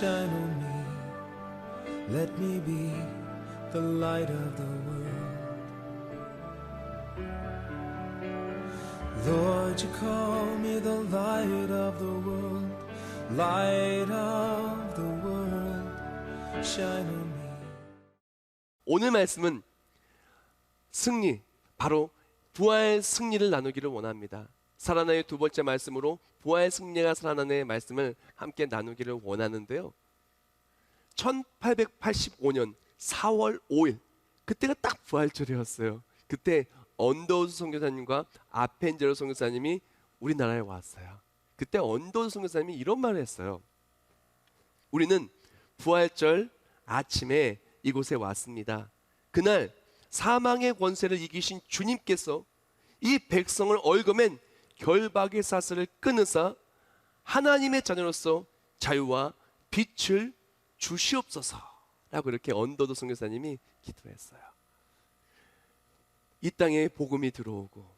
shine on me. Let me be the light of the world. Lord, you call me the light of the world. Light of the world, shine on me. 오늘 말씀은 승리, 바로 부활 승리를 나누기를 원합니다. 살아나의 두 번째 말씀으로 부활 승리가 살아나는 말씀을 함께 나누기를 원하는데요. 1885년 4월 5일, 그때가 딱 부활절이었어요. 그때 언더우드 선교사님과 아펜젤러 선교사님이 우리나라에 왔어요. 그때 언더우드 선교사님이 이런 말을 했어요. 우리는 부활절 아침에 이곳에 왔습니다. 그날 사망의 권세를 이기신 주님께서 이 백성을 얽어맨 결박의 사슬을 끊으사 하나님의 자녀로서 자유와 빛을 주시옵소서 라고 이렇게 언더우드 선교사님이 기도했어요. 이 땅에 복음이 들어오고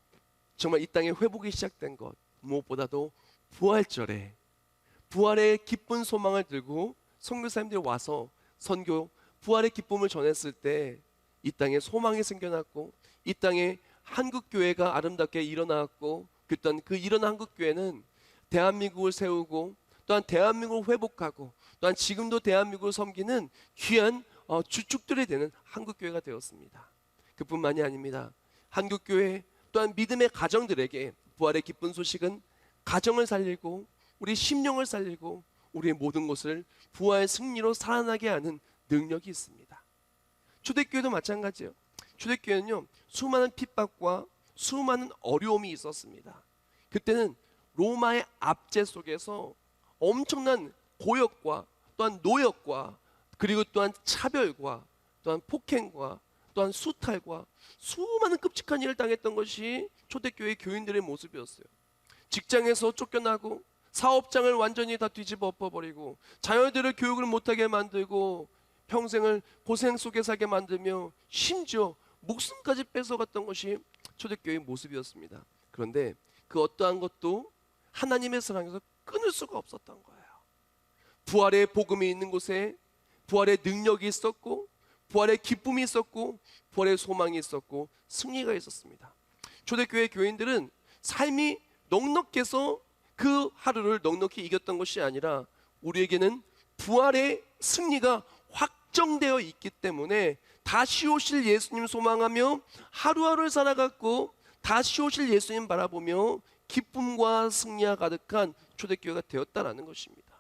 정말 이 땅에 회복이 시작된 것, 무엇보다도 부활절에 부활의 기쁜 소망을 들고 선교사님들이 와서 선교, 부활의 기쁨을 전했을 때 이 땅에 소망이 생겨났고 이 땅에 한국교회가 아름답게 일어났고 또한 그 일어난 한국교회는 대한민국을 세우고 또한 대한민국을 회복하고 또한 지금도 대한민국을 섬기는 귀한 주축들이 되는 한국교회가 되었습니다. 그뿐만이 아닙니다. 한국교회 또한 믿음의 가정들에게 부활의 기쁜 소식은 가정을 살리고 우리 심령을 살리고 우리의 모든 것을 부활 승리로 살아나게 하는 능력이 있습니다. 초대교회도 마찬가지예요. 초대교회는요, 수많은 핍박과 수많은 어려움이 있었습니다. 그때는 로마의 압제 속에서 엄청난 고역과 또한 노역과 그리고 또한 차별과 또한 폭행과 또한 수탈과 수많은 끔찍한 일을 당했던 것이 초대교회 교인들의 모습이었어요. 직장에서 쫓겨나고 사업장을 완전히 다 뒤집어 엎어버리고 자녀들을 교육을 못하게 만들고 평생을 고생 속에 살게 만들며 심지어 목숨까지 뺏어갔던 것이 초대교회의 모습이었습니다. 그런데 그 어떠한 것도 하나님의 사랑에서 끊을 수가 없었던 거예요. 부활의 복음이 있는 곳에 부활의 능력이 있었고 부활의 기쁨이 있었고 부활의 소망이 있었고 승리가 있었습니다. 초대교회 교인들은 삶이 넉넉해서 그 하루를 넉넉히 이겼던 것이 아니라 우리에게는 부활의 승리가 확정되어 있기 때문에 다시 오실 예수님 소망하며 하루하루를 살아갔고 다시 오실 예수님 바라보며 기쁨과 승리가 가득한 초대교회가 되었다라는 것입니다.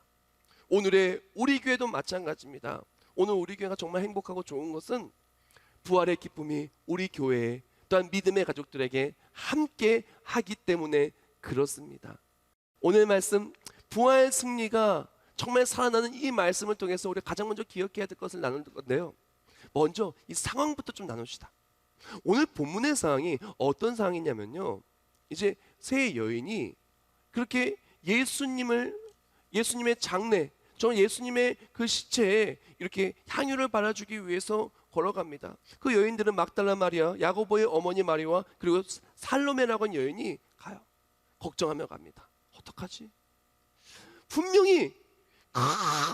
오늘의 우리 교회도 마찬가지입니다. 오늘 우리 교회가 정말 행복하고 좋은 것은 부활의 기쁨이 우리 교회에 또한 믿음의 가족들에게 함께 하기 때문에 그렇습니다. 오늘 말씀 부활 승리가 정말 살아나는 이 말씀을 통해서 우리 가장 먼저 기억해야 될 것을 나눌 건데요. 먼저 이 상황부터 좀 나눕시다. 오늘 본문의 상황이 어떤 상황이냐면요, 이제 세 여인이 그렇게 예수님의 장례, 저 예수님의 그 시체에 이렇게 향유를 발라주기 위해서 걸어갑니다. 그 여인들은 막달라 마리아, 야고보의 어머니 마리아와 그리고 살로메라고 하는 여인이 가요. 걱정하며 갑니다. 어떡하지? 분명히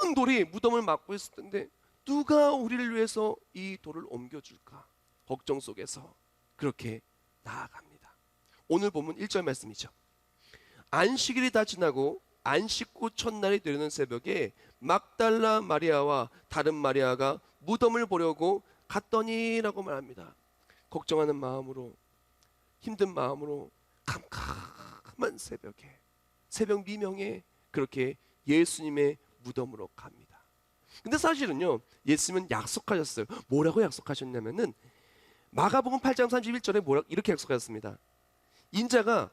큰 돌이 무덤을 막고 있을 텐데 누가 우리를 위해서 이 돌을 옮겨줄까? 걱정 속에서 그렇게 나아갑니다. 오늘 본문 1절 말씀이죠. 안식일이 다 지나고 안식 후 첫날이 되는 새벽에 막달라 마리아와 다른 마리아가 무덤을 보려고 갔더니라고 말합니다. 걱정하는 마음으로, 힘든 마음으로 캄캄한 새벽에, 새벽 미명에 그렇게 예수님의 무덤으로 갑니다. 근데 사실은요, 예수님은 약속하셨어요. 뭐라고 약속하셨냐면은 마가복음 8장 31절에 이렇게 약속하셨습니다. 인자가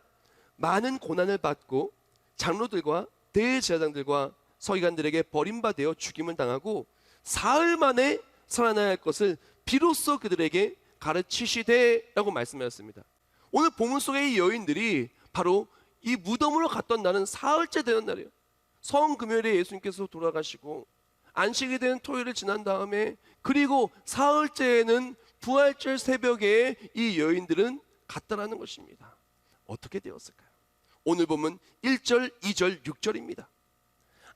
많은 고난을 받고 장로들과 대제사장들과 서기관들에게 버림받아 죽임을 당하고 사흘 만에 살아나야 할 것을 비로소 그들에게 가르치시되라고 말씀하셨습니다. 오늘 본문 속의 이 여인들이 바로 이 무덤으로 갔던 날은 사흘째 되는 날이에요. 성금요일에 예수님께서 돌아가시고 안식이 된 토요일을 지난 다음에 그리고 사흘째에는 부활절 새벽에 이 여인들은 갔다라는 것입니다. 어떻게 되었을까요? 오늘 보면 1절, 2절, 6절입니다.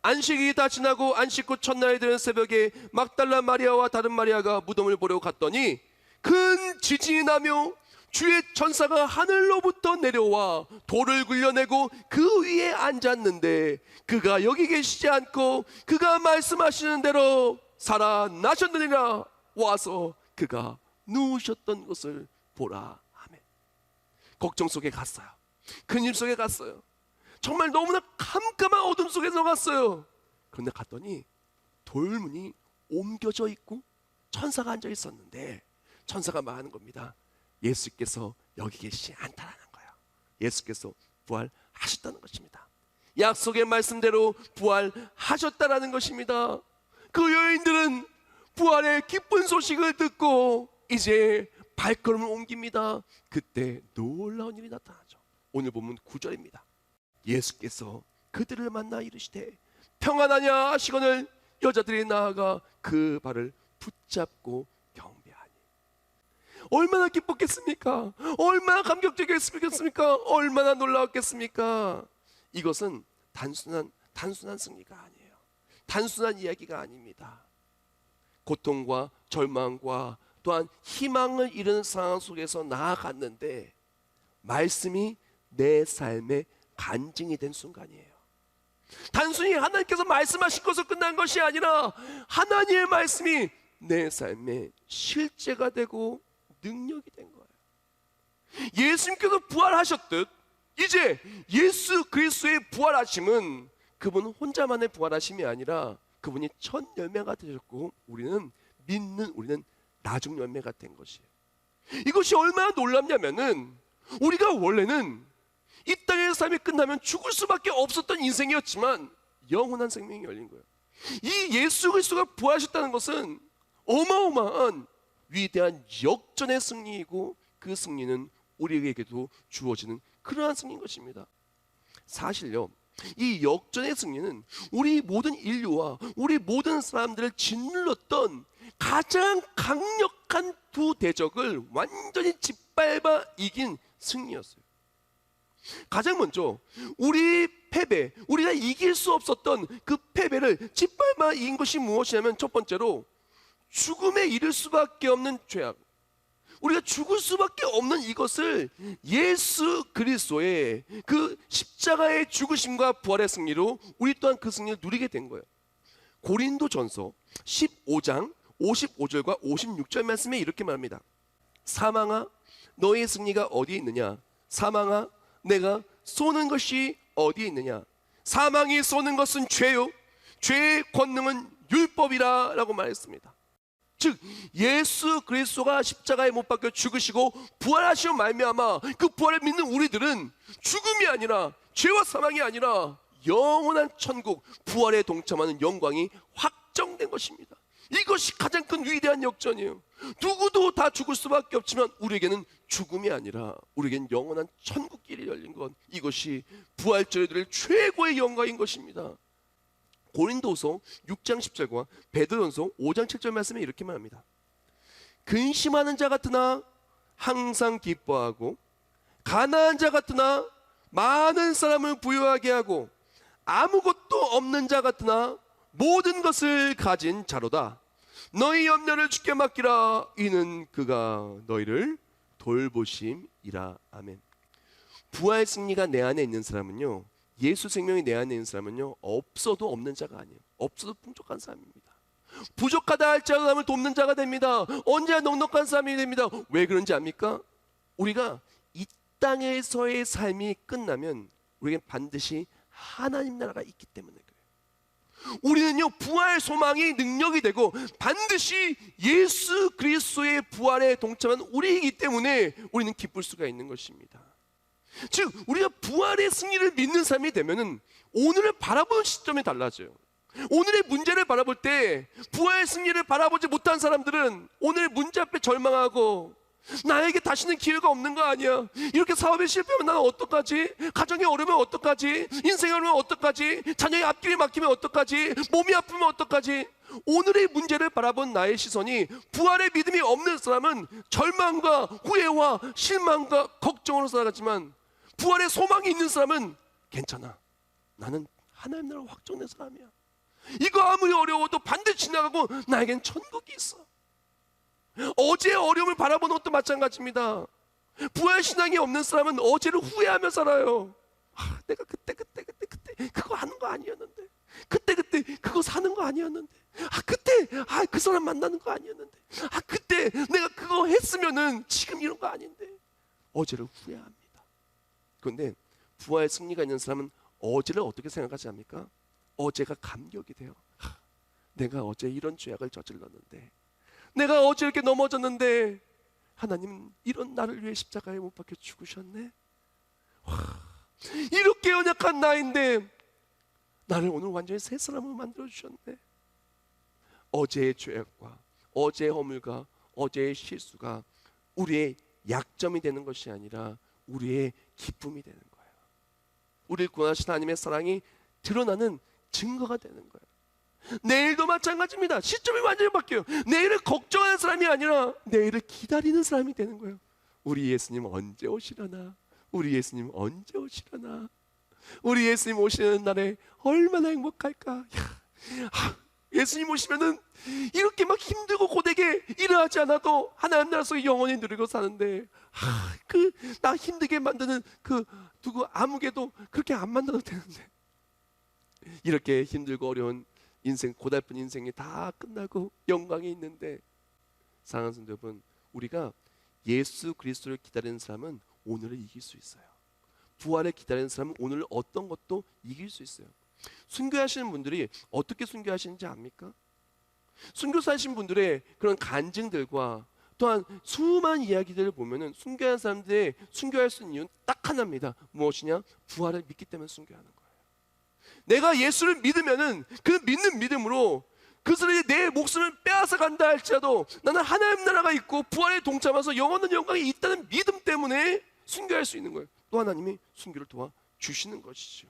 안식이 다 지나고 안식 후 첫날에 되는 새벽에 막달라 마리아와 다른 마리아가 무덤을 보러 갔더니 큰 지진이 나며 주의 천사가 하늘로부터 내려와 돌을 굴려내고 그 위에 앉았는데 그가 여기 계시지 않고 그가 말씀하시는 대로 살아나셨느니라. 와서 그가 누우셨던 것을 보라. 아멘. 걱정 속에 갔어요. 근심 속에 갔어요. 정말 너무나 캄캄한 어둠 속에서 갔어요. 그런데 갔더니 돌문이 옮겨져 있고 천사가 앉아 있었는데 천사가 말하는 겁니다. 예수께서 여기 계시지 않다라는 거예요. 예수께서 부활하셨다는 것입니다. 약속의 말씀대로 부활하셨다라는 것입니다. 그 여인들은 부활의 기쁜 소식을 듣고 이제 발걸음을 옮깁니다. 그때 놀라운 일이 나타나죠. 오늘 본문 9절입니다. 예수께서 그들을 만나 이르시되 평안하냐 하시거늘 여자들이 나아가 그 발을 붙잡고 경배하니. 얼마나 기뻤겠습니까? 얼마나 감격적이었겠습니까? 얼마나 놀라웠겠습니까? 이것은 단순한 승리가 아니에요. 단순한 이야기가 아닙니다. 고통과 절망과 또한 희망을 잃은 상황 속에서 나아갔는데 말씀이 내 삶의 간증이 된 순간이에요. 단순히 하나님께서 말씀하신 것으로 끝난 것이 아니라 하나님의 말씀이 내 삶의 실제가 되고 능력이 된 거예요. 예수님께서 부활하셨듯 이제 예수 그리스도의 부활하심은 그분 혼자만의 부활하심이 아니라 그분이 첫 열매가 되셨고 우리는 나중 열매가 된 것이에요. 이것이 얼마나 놀랍냐면은 우리가 원래는 이 땅의 삶이 끝나면 죽을 수밖에 없었던 인생이었지만 영원한 생명이 열린 거예요. 이 예수 그리스도가 부활하셨다는 것은 어마어마한 위대한 역전의 승리이고 그 승리는 우리에게도 주어지는 그러한 승리인 것입니다. 사실요, 이 역전의 승리는 우리 모든 인류와 우리 모든 사람들을 짓눌렀던 가장 강력한 두 대적을 완전히 짓밟아 이긴 승리였어요. 가장 먼저 우리 패배, 우리가 이길 수 없었던 그 패배를 짓밟아 이긴 것이 무엇이냐면 첫 번째로 죽음에 이를 수밖에 없는 죄악, 우리가 죽을 수밖에 없는 이것을 예수 그리스도의 그 십자가의 죽으심과 부활의 승리로 우리 또한 그 승리를 누리게 된 거예요. 고린도전서 15장 55절과 56절 말씀에 이렇게 말합니다. 사망아 너의 승리가 어디에 있느냐? 사망아 내가 쏘는 것이 어디에 있느냐? 사망이 쏘는 것은 죄요 죄의 권능은 율법이라 라고 말했습니다. 즉 예수 그리스도가 십자가에 못 박혀 죽으시고 부활하시고 말미암아 그 부활을 믿는 우리들은 죽음이 아니라 죄와 사망이 아니라 영원한 천국 부활에 동참하는 영광이 확정된 것입니다. 이것이 가장 큰 위대한 역전이에요. 누구도 다 죽을 수밖에 없지만 우리에게는 죽음이 아니라 우리에게는 영원한 천국길이 열린 것, 이것이 부활절에 드릴 최고의 영광인 것입니다. 고린도서 6장 10절과 베드로전서 5장 7절 말씀에 이렇게 말합니다. 근심하는 자 같으나 항상 기뻐하고 가난한 자 같으나 많은 사람을 부유하게 하고 아무것도 없는 자 같으나 모든 것을 가진 자로다. 너희 염려를 주께 맡기라. 이는 그가 너희를 돌보심이라. 아멘. 부활 승리가 내 안에 있는 사람은요, 예수 생명이 내 안에 있는 사람은요, 없어도 없는 자가 아니에요. 없어도 풍족한 사람입니다. 부족하다 할지라도 남을 돕는 자가 됩니다. 언제나 넉넉한 사람이 됩니다. 왜 그런지 압니까? 우리가 이 땅에서의 삶이 끝나면 우리에겐 반드시 하나님 나라가 있기 때문에 그래요. 우리는요, 부활 소망이 능력이 되고 반드시 예수 그리스도의 부활에 동참한 우리이기 때문에 우리는 기쁠 수가 있는 것입니다. 즉 우리가 부활의 승리를 믿는 삶이 되면은 오늘을 바라보는 시점이 달라져요. 오늘의 문제를 바라볼 때 부활의 승리를 바라보지 못한 사람들은 오늘 문제 앞에 절망하고 나에게 다시는 기회가 없는 거 아니야, 이렇게 사업에 실패하면 나는 어떡하지, 가정이 어려우면 어떡하지, 인생이 어려우면 어떡하지, 자녀의 앞길이 막히면 어떡하지, 몸이 아프면 어떡하지. 오늘의 문제를 바라본 나의 시선이 부활의 믿음이 없는 사람은 절망과 후회와 실망과 걱정으로 살아가지만 부활의 소망이 있는 사람은 괜찮아, 나는 하나님 나라 확정된 사람이야. 이거 아무리 어려워도 반드시 지나가고 나에겐 천국이 있어. 어제의 어려움을 바라보는 것도 마찬가지입니다. 부활신앙이 없는 사람은 어제를 후회하며 살아요. 내가 그때 그거 하는 거 아니었는데, 그때 그거 사는 거 아니었는데, 그때 그 사람 만나는 거 아니었는데, 그때 내가 그거 했으면은 지금 이런 거 아닌데, 어제를 후회합니다. 그런데 부활 승리가 있는 사람은 어제를 어떻게 생각하지 않습니까? 어제가 감격이 돼요. 내가 어제 이런 죄악을 저질렀는데, 내가 어제 이렇게 넘어졌는데 하나님 이런 나를 위해 십자가에 못 박혀 죽으셨네. 이렇게 연약한 나인데 나를 오늘 완전히 새 사람으로 만들어 주셨네. 어제의 죄악과 어제의 허물과 어제의 실수가 우리의 약점이 되는 것이 아니라 우리의 기쁨이 되는 거예요. 우리를 구원하신 하나님의 사랑이 드러나는 증거가 되는 거예요. 내일도 마찬가지입니다. 시점이 완전히 바뀌어요. 내일을 걱정하는 사람이 아니라 내일을 기다리는 사람이 되는 거예요. 우리 예수님 언제 오시려나? 우리 예수님 언제 오시려나? 우리 예수님 오시는 날에 얼마나 행복할까? 예수님 오시면은 이렇게 막 힘들고 고되게 일하지 않아도 하나님 나라 속에 영원히 누리고 사는데, 나 힘들게 만드는 누구 아무개도 그렇게 안 만들어도 되는데, 이렇게 힘들고 어려운 인생, 고달픈 인생이 다 끝나고 영광이 있는데, 사랑하는 성도 여러분, 우리가 예수 그리스도를 기다리는 사람은 오늘을 이길 수 있어요. 부활을 기다리는 사람은 오늘 어떤 것도 이길 수 있어요. 순교하시는 분들이 어떻게 순교하시는지 압니까? 순교사하신 분들의 그런 간증들과 또한 수많은 이야기들을 보면은 순교한 사람들의 순교할 수 있는 이유는 딱 하나입니다. 무엇이냐? 부활을 믿기 때문에 순교하는 거예요. 내가 예수를 믿으면은 그 믿는 믿음으로 그 사람이 내 목숨을 빼앗아 간다 할지라도 나는 하나님 나라가 있고 부활에 동참해서 영원한 영광이 있다는 믿음 때문에 순교할 수 있는 거예요. 또 하나님이 순교를 도와 주시는 것이죠.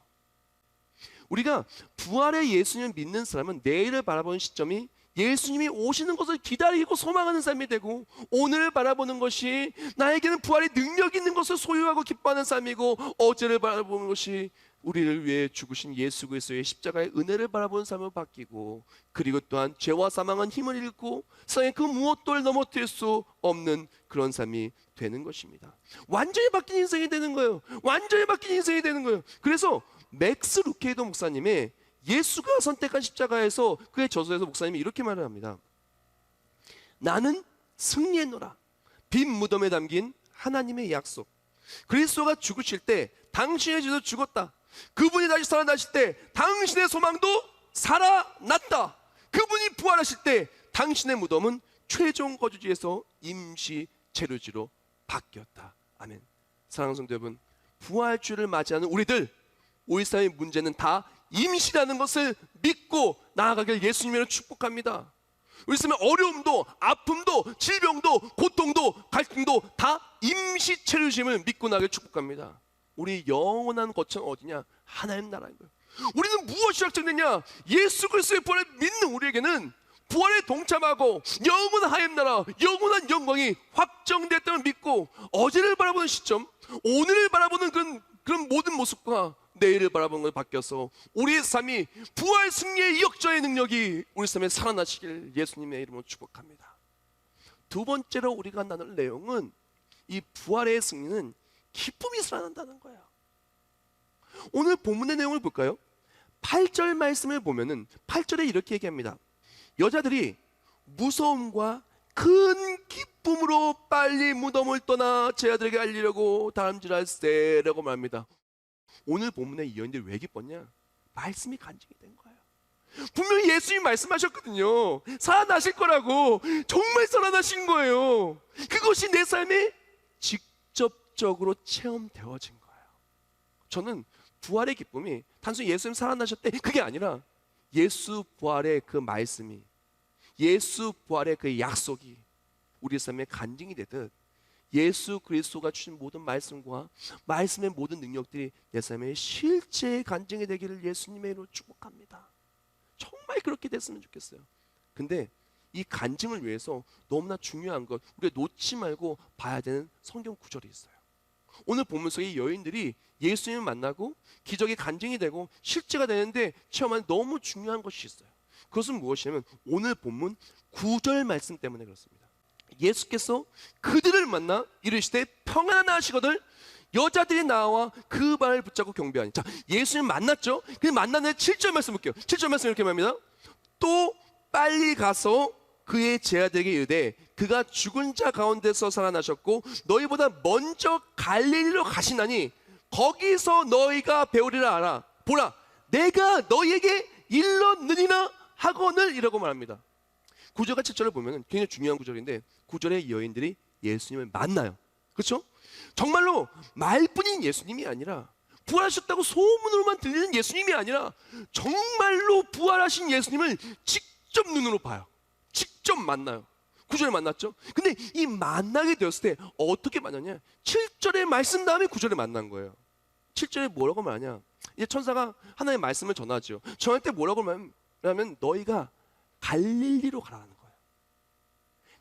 우리가 부활의 예수님을 믿는 사람은 내일을 바라보는 시점이 예수님이 오시는 것을 기다리고 소망하는 삶이 되고, 오늘을 바라보는 것이 나에게는 부활의 능력이 있는 것을 소유하고 기뻐하는 삶이고, 어제를 바라보는 것이 우리를 위해 죽으신 예수 그리스도의 십자가의 은혜를 바라보는 삶으로 바뀌고, 그리고 또한 죄와 사망은 힘을 잃고 세상의 그 무엇도 넘어뜨릴 수 없는 그런 삶이 되는 것입니다. 완전히 바뀐 인생이 되는 거예요. 완전히 바뀐 인생이 되는 거예요. 그래서 맥스 루케이더 목사님의 예수가 선택한 십자가에서 그의 저서에서 목사님이 이렇게 말을 합니다. 나는 승리했노라. 빈 무덤에 담긴 하나님의 약속. 그리스도가 죽으실 때 당신의 죄도 죽었다. 그분이 다시 살아나실 때 당신의 소망도 살아났다. 그분이 부활하실 때 당신의 무덤은 최종 거주지에서 임시 체류지로 바뀌었다. 아멘. 사랑하는 성도 여러분, 부활주를 맞이하는 우리의 문제는 다 임시라는 것을 믿고 나아가길 예수님으로 축복합니다. 우리 삶의 어려움도 아픔도 질병도 고통도 갈등도 다 임시 체류심을 믿고 나길 축복합니다. 우리 영원한 거처는 어디냐? 하나님 나라인 거예요. 우리는 무엇이 확정됐냐? 예수 그리스도의 부활을 믿는 우리에게는 부활에 동참하고 영원한 하나님 나라, 영원한 영광이 확정됐다는 믿고, 어제를 바라보는 시점, 오늘을 바라보는 그런 모든 모습과 내일을 바라보는 걸 바뀌어서 우리의 삶이 부활 승리의 역전의 능력이 우리 삶에 살아나시길 예수님의 이름으로 축복합니다. 두 번째로 우리가 나눌 내용은, 이 부활의 승리는 기쁨이 살아난다는 거예요. 오늘 본문의 내용을 볼까요? 8절 말씀을 보면은 8절에 이렇게 얘기합니다. 여자들이 무서움과 큰 기쁨으로 빨리 무덤을 떠나 제 아들에게 알리려고 다름질할세라고 말합니다. 오늘 본문의 이 여인들이 왜 기뻤냐? 말씀이 간증이 된 거예요. 분명히 예수님이 말씀하셨거든요. 살아나실 거라고. 정말 살아나신 거예요. 그것이 내 삶에 직접적으로 체험되어진 거예요. 저는 부활의 기쁨이 단순히 예수님 살아나셨대 그게 아니라, 예수 부활의 그 말씀이, 예수 부활의 그 약속이 우리 삶에 간증이 되듯, 예수 그리스도가 주신 모든 말씀과 말씀의 모든 능력들이 내 삶의 실제의 간증이 되기를 예수님의 이름으로 축복합니다. 정말 그렇게 됐으면 좋겠어요. 근데 이 간증을 위해서 너무나 중요한 것, 우리가 놓지 말고 봐야 되는 성경 구절이 있어요. 오늘 본문 속의 여인들이 예수님을 만나고 기적이 간증이 되고 실제가 되는데 체험하는 너무 중요한 것이 있어요. 그것은 무엇이냐면 오늘 본문 9절 말씀 때문에 그렇습니다. 예수께서 그들을 만나 이르시되 평안하나 하시거든 여자들이 나와 그 발을 붙잡고 경배하니. 자, 예수님 만났죠. 그 만났는데 7절 말씀 볼게요. 7절 말씀 이렇게 말합니다. 또 빨리 가서 그의 제자들에게 이르되 그가 죽은 자 가운데서 살아나셨고 너희보다 먼저 갈릴리로 가시나니 거기서 너희가 배우리라 하라. 보라, 내가 너희에게 일렀느니라 하거늘 이라고 말합니다. 9절과 7절을 보면 굉장히 중요한 구절인데 9절에 여인들이 예수님을 만나요. 그렇죠? 정말로 말뿐인 예수님이 아니라 부활하셨다고 소문으로만 들리는 예수님이 아니라 정말로 부활하신 예수님을 직접 눈으로 봐요. 직접 만나요. 9절에 만났죠. 근데 이 만나게 되었을 때 어떻게 만났냐? 7절의 말씀 다음에 9절에 만난 거예요. 7절에 뭐라고 말하냐? 이제 천사가 하나님의 말씀을 전하죠. 전할 때 뭐라고 말하면 너희가 갈릴리로 가라는 거예요.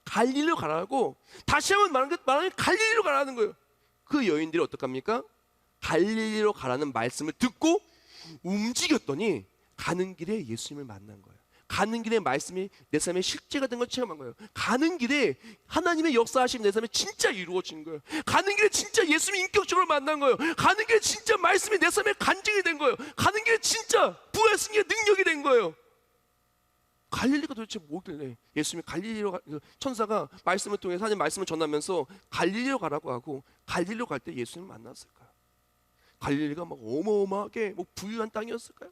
갈릴리로 가라고 다시 한번 말하면 갈릴리로 가라는 거예요. 그 여인들이 어떡합니까? 갈릴리로 가라는 말씀을 듣고 움직였더니 가는 길에 예수님을 만난 거예요. 가는 길에 말씀이 내 삶에 실제가 된 걸 체험한 거예요. 가는 길에 하나님의 역사하심이 내 삶에 진짜 이루어진 거예요. 가는 길에 진짜 예수님 인격적으로 만난 거예요. 가는 길에 진짜 말씀이 내 삶에 간증이 된 거예요. 가는 길에 진짜 부활 승리의 능력이 된 거예요. 갈릴리가 도대체 뭐길래 예수님이 갈릴리로 천사가 말씀을 통해서 하나님 말씀을 전하면서 갈릴리로 가라고 하고 갈릴리로 갈 때 예수님을 만났을까요? 갈릴리가 막 어마어마하게 뭐 부유한 땅이었을까요?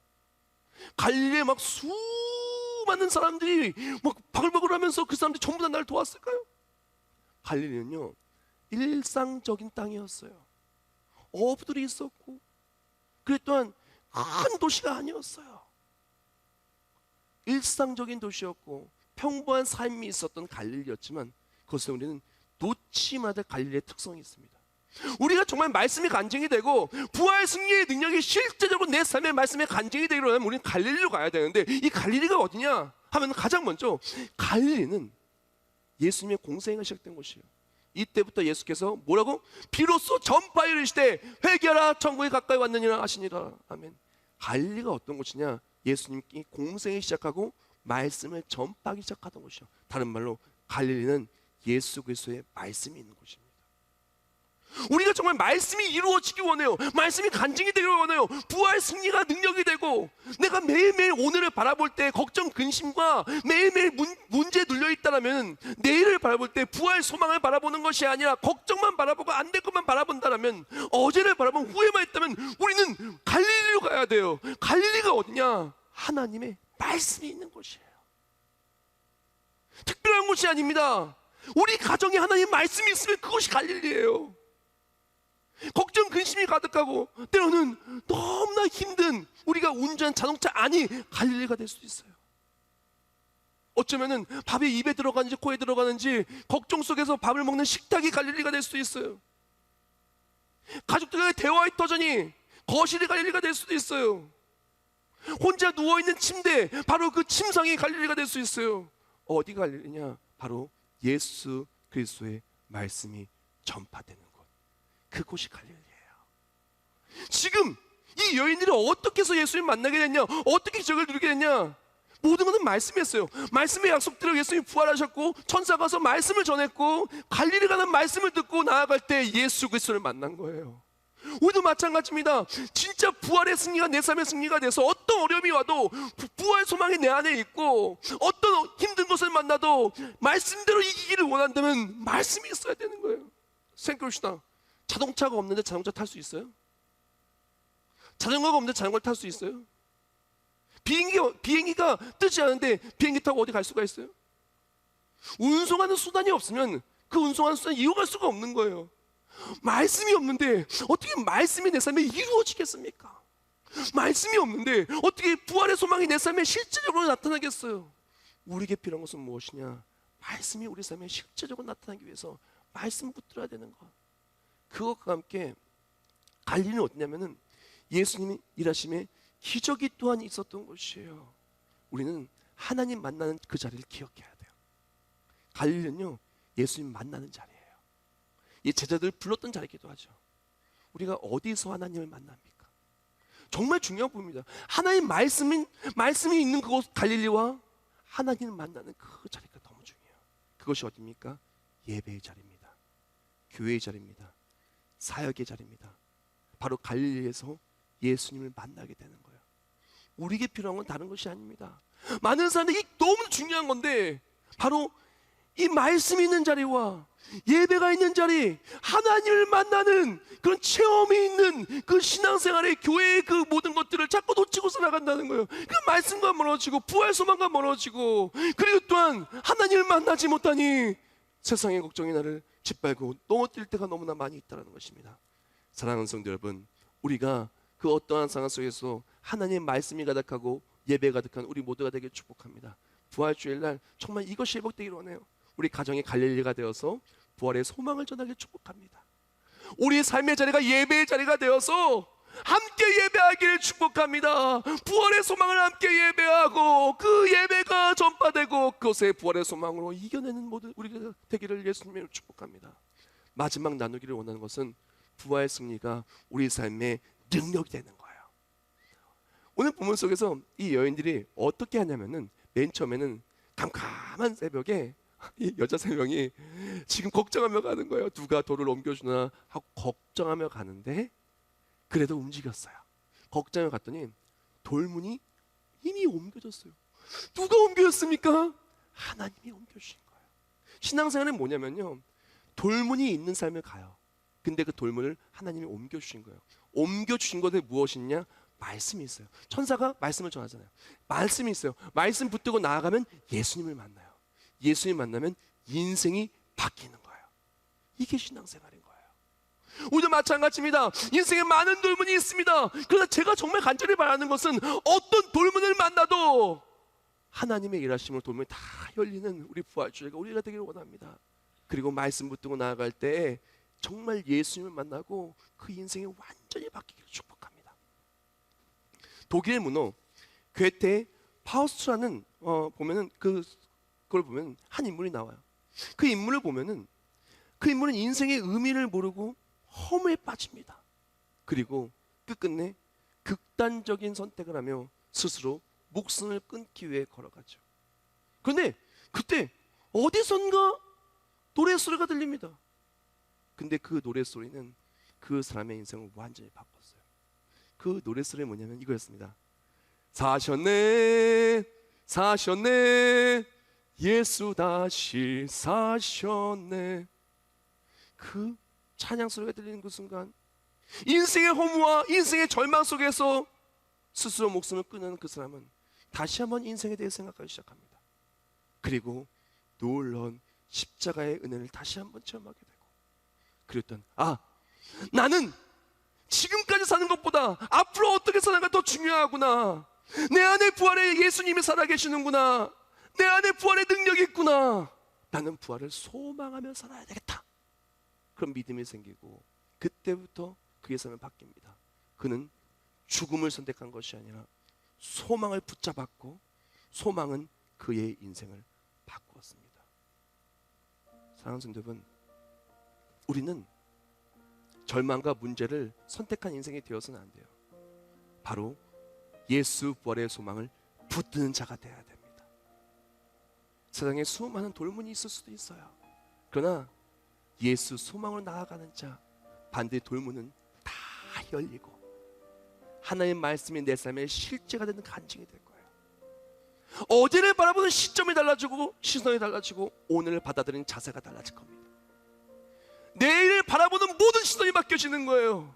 갈릴리에 막 수많은 사람들이 막 바글바글 하면서 그 사람들이 전부 다 날 도왔을까요? 갈릴리는요 일상적인 땅이었어요. 어부들이 있었고 그랬 또한 큰 도시가 아니었어요. 일상적인 도시였고 평범한 삶이 있었던 갈릴리였지만 그것을 우리는 놓치지 말아야 될 갈릴리의 특성이 있습니다. 우리가 정말 말씀이 간증이 되고 부활 승리의 능력이 실제적으로 내 삶의 말씀에 간증이 되기로 하면 우리는 갈릴리로 가야 되는데 이 갈릴리가 어디냐 하면 가장 먼저 갈릴리는 예수님의 공생애가 시작된 곳이에요. 이때부터 예수께서 뭐라고? 비로소 전파에 이르시되 회개하라 천국이 가까이 왔느니라 하시니라. 아멘. 갈릴리가 어떤 곳이냐? 예수님이 공생이 시작하고 말씀을 전파하기 시작하던 곳이요. 다른 말로 갈릴리는 예수 그리스도의 말씀이 있는 곳입니다. 우리가 정말 말씀이 이루어지기 원해요. 말씀이 간증이 되기를 원해요. 부활 승리가 능력이 되고 내가 매일매일 오늘을 바라볼 때 걱정 근심과 매일매일 문제에 눌려있다면 내일을 바라볼 때 부활 소망을 바라보는 것이 아니라 걱정만 바라보고 안 될 것만 바라본다면 어제를 바라보면 후회만 했다면 우리는 갈릴리로 가야 돼요. 갈릴리가 어디냐? 하나님의 말씀이 있는 곳이에요. 특별한 곳이 아닙니다. 우리 가정에 하나님의 말씀이 있으면 그것이 갈릴리예요. 걱정 근심이 가득하고 때로는 너무나 힘든 우리가 운전한 자동차 안이 갈릴리가 될 수도 있어요. 어쩌면은 밥이 입에 들어가는지 코에 들어가는지 걱정 속에서 밥을 먹는 식탁이 갈릴리가 될 수도 있어요. 가족들과의 대화의 터전이 거실이 갈릴리가 될 수도 있어요. 혼자 누워있는 침대 바로 그 침상이 갈릴리가 될 수 있어요. 어디가 갈릴리냐? 바로 예수 그리스도의 말씀이 전파되는 그곳이 갈릴리예요. 지금 이 여인들이 어떻게 해서 예수님 만나게 됐냐? 어떻게 기적을 누리게 됐냐? 모든 것은 말씀이었어요. 말씀의 약속대로 예수님이 부활하셨고 천사가 가서 말씀을 전했고 갈릴리 가는 말씀을 듣고 나아갈 때 예수 그리스도를 만난 거예요. 우리도 마찬가지입니다. 진짜 부활의 승리가 내 삶의 승리가 돼서 어떤 어려움이 와도 부활 소망이 내 안에 있고 어떤 힘든 것을 만나도 말씀대로 이기기를 원한다면 말씀이 있어야 되는 거예요. 생각해봅시다. 자동차가 없는데 자동차 탈 수 있어요? 자전거가 없는데 자전거를 탈 수 있어요? 비행기가 뜨지 않은데 비행기 타고 어디 갈 수가 있어요? 운송하는 수단이 없으면 그 운송하는 수단을 이용할 수가 없는 거예요. 말씀이 없는데 어떻게 말씀이 내 삶에 이루어지겠습니까? 말씀이 없는데 어떻게 부활의 소망이 내 삶에 실제적으로 나타나겠어요? 우리에게 필요한 것은 무엇이냐? 말씀이 우리 삶에 실제적으로 나타나기 위해서 말씀 붙들어야 되는 것. 그것과 함께 갈릴리는 어디냐면은 예수님이 일하심에 기적이 또한 있었던 곳이에요. 우리는 하나님 만나는 그 자리를 기억해야 돼요. 갈릴리는요 예수님 만나는 자리예요. 이 제자들 불렀던 자리이기도 하죠. 우리가 어디서 하나님을 만납니까? 정말 중요한 부분입니다. 하나님 말씀이 있는 그곳 갈릴리와 하나님을 만나는 그 자리가 너무 중요해요. 그것이 어디입니까? 예배의 자리입니다. 교회의 자리입니다. 사역의 자리입니다. 바로 갈릴리에서 예수님을 만나게 되는 거예요. 우리에게 필요한 건 다른 것이 아닙니다. 많은 사람들이 너무 중요한 건데 바로 이 말씀이 있는 자리와 예배가 있는 자리, 하나님을 만나는 그런 체험이 있는 그 신앙생활의 교회의 그 모든 것들을 자꾸 놓치고 살아간다는 거예요. 그 말씀과 멀어지고 부활 소망과 멀어지고, 그리고 또한 하나님을 만나지 못하니 세상의 걱정이 나를 짓밟고 넘어뜨릴 때가 너무나 많이 있다는 것입니다. 사랑하는 성도 여러분, 우리가 그 어떠한 상황 속에서 하나님의 말씀이 가득하고 예배 가득한 우리 모두가 되길 축복합니다. 부활주일날 정말 이것이 회복되기를 원해요. 우리 가정의 갈릴리가 되어서 부활의 소망을 전하길 축복합니다. 우리의 삶의 자리가 예배의 자리가 되어서 함께 예배하기를 축복합니다. 부활의 소망을 함께 예배하고 그 예배가 전파되고 그것의 부활의 소망으로 이겨내는 모든 우리가 되기를 예수님을 축복합니다. 마지막 나누기를 원하는 것은 부활의 승리가 우리 삶의 능력이 되는 거예요. 오늘 본문 속에서 이 여인들이 어떻게 하냐면은 맨 처음에는 캄캄한 새벽에 이 여자 3명이 지금 걱정하며 가는 거예요. 누가 돌을 옮겨주나 하고 걱정하며 가는데 그래도 움직였어요. 걱정하며 갔더니 돌문이 이미 옮겨졌어요. 누가 옮겨졌습니까? 하나님이 옮겨주신 거예요. 신앙생활은 뭐냐면요, 돌문이 있는 삶을 가요. 근데 그 돌문을 하나님이 옮겨주신 거예요. 옮겨주신 것에 무엇이냐? 말씀이 있어요. 천사가 말씀을 전하잖아요. 말씀이 있어요. 말씀 붙들고 나아가면 예수님을 만나요. 예수님 만나면 인생이 바뀌는 거예요. 이게 신앙생활인 거예요. 우리도 마찬가지입니다. 인생에 많은 돌문이 있습니다. 그러나 제가 정말 간절히 바라는 것은 어떤 돌문을 만나도 하나님의 일하심으로 돌문이 다 열리는 우리 부활주의가 우리가 되기를 원합니다. 그리고 말씀 붙들고 나아갈 때 정말 예수님을 만나고 그 인생이 완전히 바뀌기를 축복합니다. 독일의 문호 괴테 파우스트라는 보면은 그걸 보면 한 인물이 나와요. 그 인물을 보면은 그 인물은 인생의 의미를 모르고 허무에 빠집니다. 그리고 끝끝내 극단적인 선택을 하며 스스로 목숨을 끊기 위해 걸어가죠. 그런데 그때 어디선가 노랫소리가 들립니다. 근데 그 노랫소리는 그 사람의 인생을 완전히 바꿨어요. 그 노랫소리는 뭐냐면 이거였습니다. 사셨네 사셨네 예수 다시 사셨네. 그 찬양 소리가 들리는 그 순간 인생의 허무와 인생의 절망 속에서 스스로 목숨을 끊는 그 사람은 다시 한번 인생에 대해 생각하기 시작합니다. 그리고 놀라운 십자가의 은혜를 다시 한번 체험하게 되고, 그랬던 나는 지금까지 사는 것보다 앞으로 어떻게 사는가 더 중요하구나. 내 안에 부활의 예수님이 살아계시는구나. 내 안에 부활의 능력이 있구나. 나는 부활을 소망하며 살아야 되겠다. 그런 믿음이 생기고 그때부터 그의 삶이 바뀝니다. 그는 죽음을 선택한 것이 아니라 소망을 붙잡았고 소망은 그의 인생을 바꾸었습니다. 사랑하는 성도 여러분, 우리는 절망과 문제를 선택한 인생이 되어서는 안 돼요. 바로 예수 부활의 소망을 붙드는 자가 되어야 됩니다. 세상에 수많은 돌문이 있을 수도 있어요. 그러나 예수 소망으로 나아가는 자, 반드시 돌문은 다 열리고 하나님의 말씀이 내 삶의 실제가 되는 간증이 될 거예요. 어제를 바라보는 시점이 달라지고 시선이 달라지고 오늘을 받아들이는 자세가 달라질 겁니다. 내일을 바라보는 모든 시선이 바뀌어지는 거예요.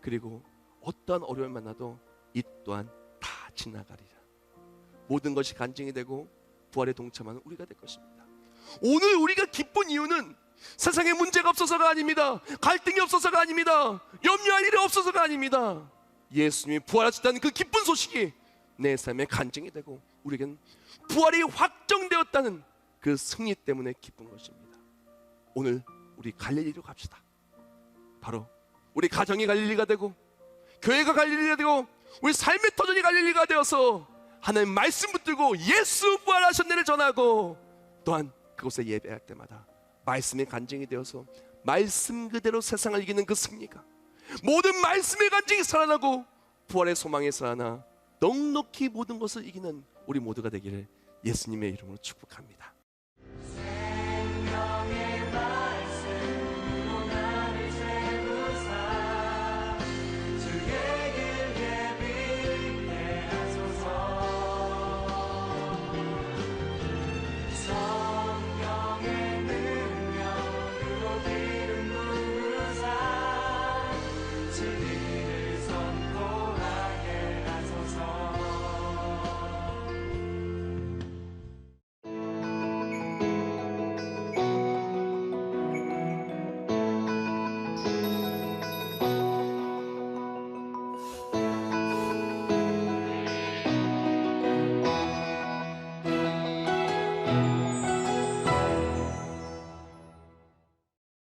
그리고 어떠한 어려움을 만나도 이 또한 다 지나가리라. 모든 것이 간증이 되고 부활에 동참하는 우리가 될 것입니다. 오늘 우리가 기쁜 이유는 세상에 문제가 없어서가 아닙니다. 갈등이 없어서가 아닙니다. 염려할 일이 없어서가 아닙니다. 예수님이 부활하셨다는 그 기쁜 소식이 내 삶의 간증이 되고 우리에겐 부활이 확정되었다는 그 승리 때문에 기쁜 것입니다. 오늘 우리 갈릴리로 갑시다. 바로 우리 가정이 갈릴리가 되고 교회가 갈릴리가 되고 우리 삶의 터전이 갈릴리가 되어서 하나님 말씀 붙들고 예수 부활하셨네를 전하고 또한 그곳에 예배할 때마다 말씀의 간증이 되어서 말씀 그대로 세상을 이기는 그 승리가 모든 말씀의 간증이 살아나고 부활의 소망에 살아나 넉넉히 모든 것을 이기는 우리 모두가 되기를 예수님의 이름으로 축복합니다.